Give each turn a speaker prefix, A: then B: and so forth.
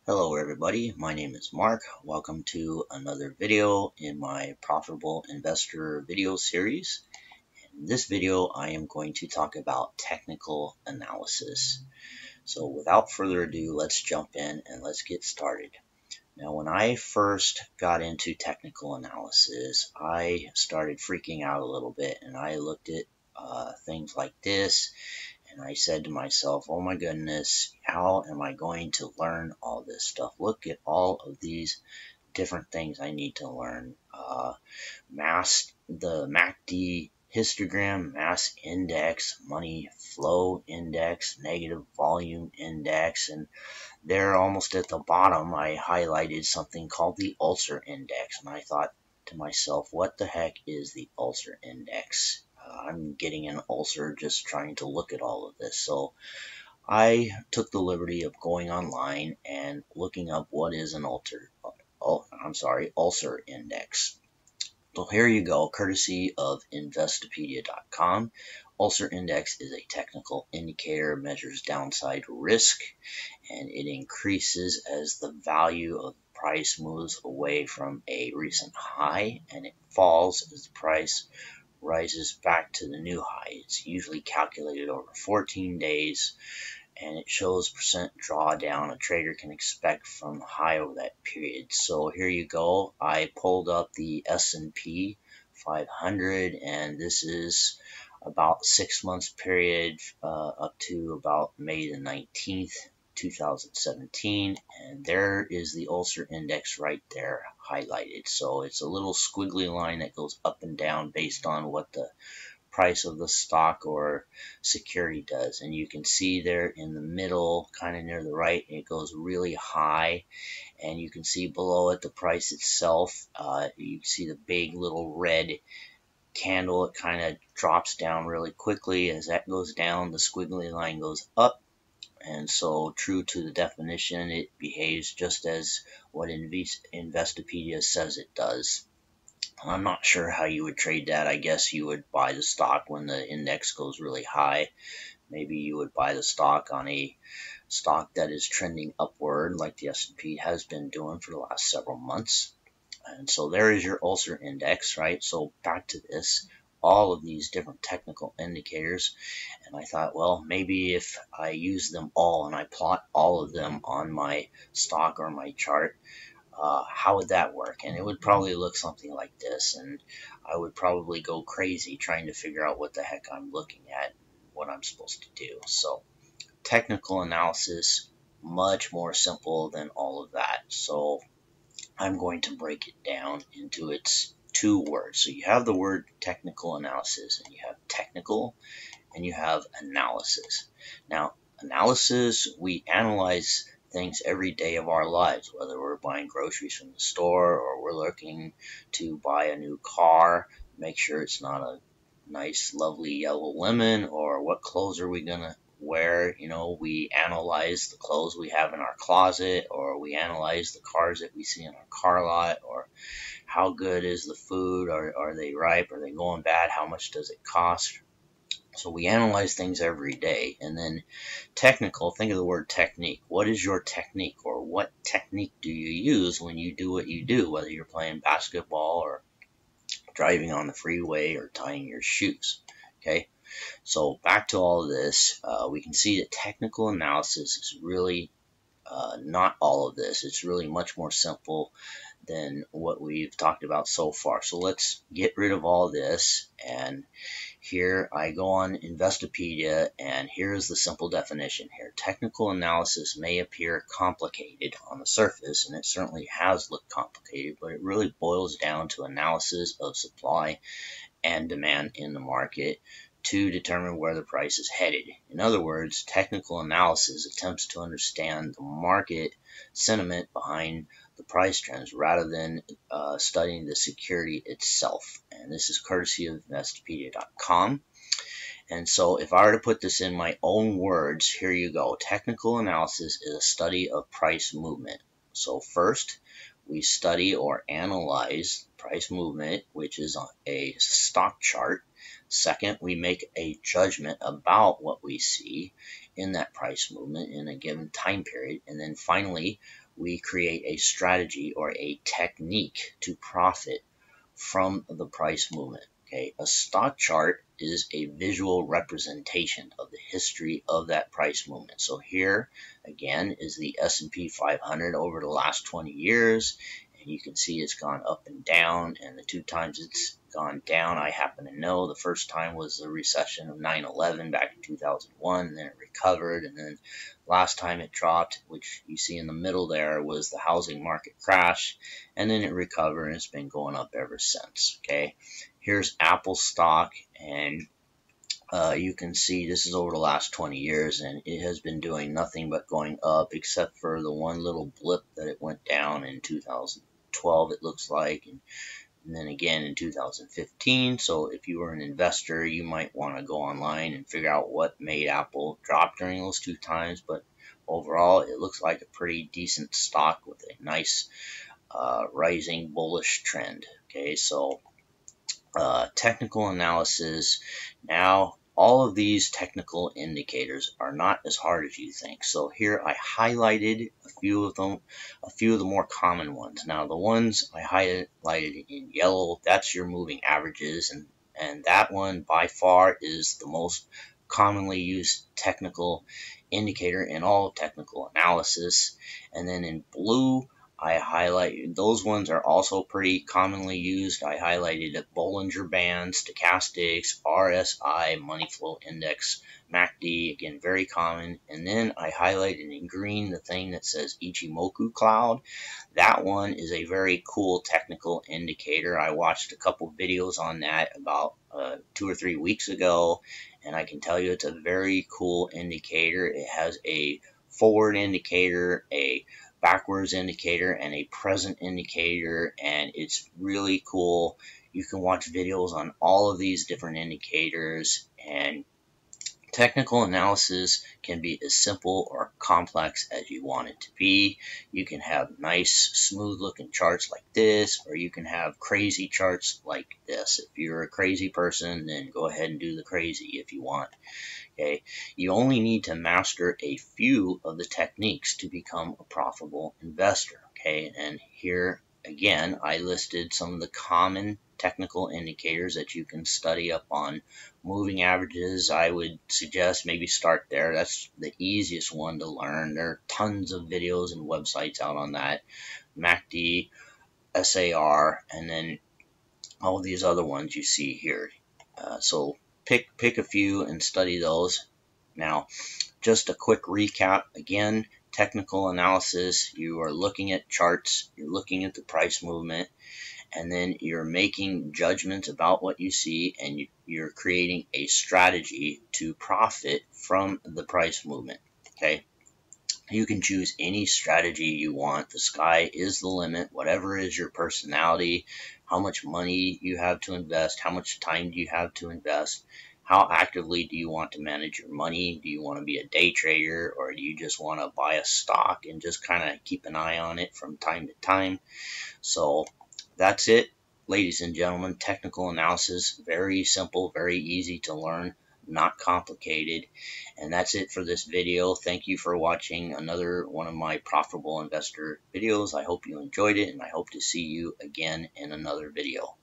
A: Hello everybody, my name is Mark. Welcome to another video in my Profitable Investor video series. In this video, I am going to talk about technical analysis. So without further ado, let's jump in and let's get started. Now, when I first got into technical analysis, I started freaking out a little bit and I looked at things like this. And I said to myself, oh my goodness, how am I going to learn all this stuff? Look at all of these different things I need to learn. The MACD histogram, mass index, money flow index, negative volume index, and there almost at the bottom I highlighted something called the Ulcer Index. And I thought to myself, what the heck is the Ulcer Index? I'm getting an ulcer just trying to look at all of this. So I took the liberty of going online and looking up what is an Ulcer Index. So here you go, courtesy of Investopedia.com. Ulcer Index is a technical indicator, measures downside risk, and it increases as the value of the price moves away from a recent high, and it falls as the price rises back to the new high. It's usually calculated over 14 days, and it shows percent drawdown a trader can expect from the high over that period. So here you go. I pulled up the S&P 500, and this is about 6 months period up to about May the 19th. 2017, and there is the Ulcer Index right there highlighted. So it's a little squiggly line that goes up and down based on what the price of the stock or security does. And you can see there in the middle, kind of near the right, it goes really high, and you can see below it the price itself. You can see the big little red candle. It kind of drops down really quickly. As that goes down, the squiggly line goes up. And so, true to the definition, it behaves just as what Investopedia says it does. I'm not sure how you would trade that. I guess you would buy the stock when the index goes really high. Maybe you would buy the stock on a stock that is trending upward like the S&P has been doing for the last several months. And so there is your Ulcer Index, right? So back to this. All of these different technical indicators, and I thought, well, maybe if I use them all and I plot all of them on my stock or my chart, how would that work? And it would probably look something like this, and I would probably go crazy trying to figure out what the heck I'm looking at, what I'm supposed to do. So technical analysis, much more simple than all of that. So I'm going to break it down into its two words. So you have the word technical analysis, and you have technical, and you have analysis. Now, analysis, we analyze things every day of our lives, whether we're buying groceries from the store or we're looking to buy a new car, make sure it's not a nice, lovely yellow lemon, or what clothes are we going to wear. You know, we analyze the clothes we have in our closet, or we analyze the cars that we see in our car lot, or how good is the food, are they ripe, are they going bad, how much does it cost. So we analyze things every day. And then technical, think of the word technique. What is your technique, or what technique do you use when you do what you do, whether you're playing basketball or driving on the freeway or tying your shoes? Okay, so back to all of this, we can see that technical analysis is really not all of this. It's really much more simple than what we've talked about so far. So let's get rid of all this, and here I go on Investopedia, and here's the simple definition here. Technical analysis may appear complicated on the surface, and it certainly has looked complicated, but it really boils down to analysis of supply and demand in the market to determine where the price is headed. In other words, technical analysis attempts to understand the market sentiment behind the price trends rather than studying the security itself. And this is courtesy of Investopedia.com. And so if I were to put this in my own words, here you go. Technical analysis is a study of price movement. So first, we study or analyze price movement, which is on a stock chart. Second, we make a judgment about what we see in that price movement in a given time period. And then finally, we create a strategy or a technique to profit from the price movement. Okay, a stock chart is a visual representation of the history of that price movement. So here again is the S&P 500 over the last 20 years, and you can see it's gone up and down, and the two times it's gone down, I happen to know. The first time was the recession of 9/11 back in 2001, and then it recovered, and then last time it dropped, which you see in the middle there, was the housing market crash, and then it recovered, and it's been going up ever since. Okay, here's Apple stock, and you can see this is over the last 20 years, and it has been doing nothing but going up, except for the one little blip that it went down in 2012, it looks like, and then again in 2015. So if you were an investor, you might want to go online and figure out what made Apple drop during those two times. But overall, it looks like a pretty decent stock with a nice rising bullish trend. Okay, so technical analysis. Now, all of these technical indicators are not as hard as you think. So here I highlighted a few of them, a few of the more common ones. Now, the ones I highlighted in yellow, that's your moving averages, and that one by far is the most commonly used technical indicator in all of technical analysis. And then in blue, I highlighted, those ones are also pretty commonly used. I highlighted a Bollinger Band, stochastics, RSI, money flow index, MACD, again, very common. And then I highlighted in green the thing that says Ichimoku cloud. That one is a very cool technical indicator. I watched a couple videos on that about 2 or 3 weeks ago, and I can tell you it's a very cool indicator. It has a forward indicator, a backwards indicator, and a present indicator, and it's really cool. You can watch videos on all of these different indicators, and technical analysis can be as simple or complex as you want it to be. You can have nice, smooth looking charts like this, or you can have crazy charts like this. If you're a crazy person, then go ahead and do the crazy if you want. Okay, you only need to master a few of the techniques to become a profitable investor. Okay, and here again, I listed some of the common technical indicators that you can study up on. Moving averages, I would suggest maybe start there. That's the easiest one to learn. There are tons of videos and websites out on that. MACD, SAR, and then all these other ones you see here. So pick a few and study those. Now, just a quick recap. Again, technical analysis, you are looking at charts, you're looking at the price movement, and then you're making judgments about what you see, and you're creating a strategy to profit from the price movement. Okay, you can choose any strategy you want. The sky is the limit. Whatever is your personality, how much money you have to invest, how much time do you have to invest, how actively do you want to manage your money? Do you want to be a day trader, or do you just want to buy a stock and just kind of keep an eye on it from time to time? So that's it, ladies and gentlemen. Technical analysis, very simple, very easy to learn, not complicated. And that's it for this video. Thank you for watching another one of my profitable investor videos. I hope you enjoyed it, and I hope to see you again in another video.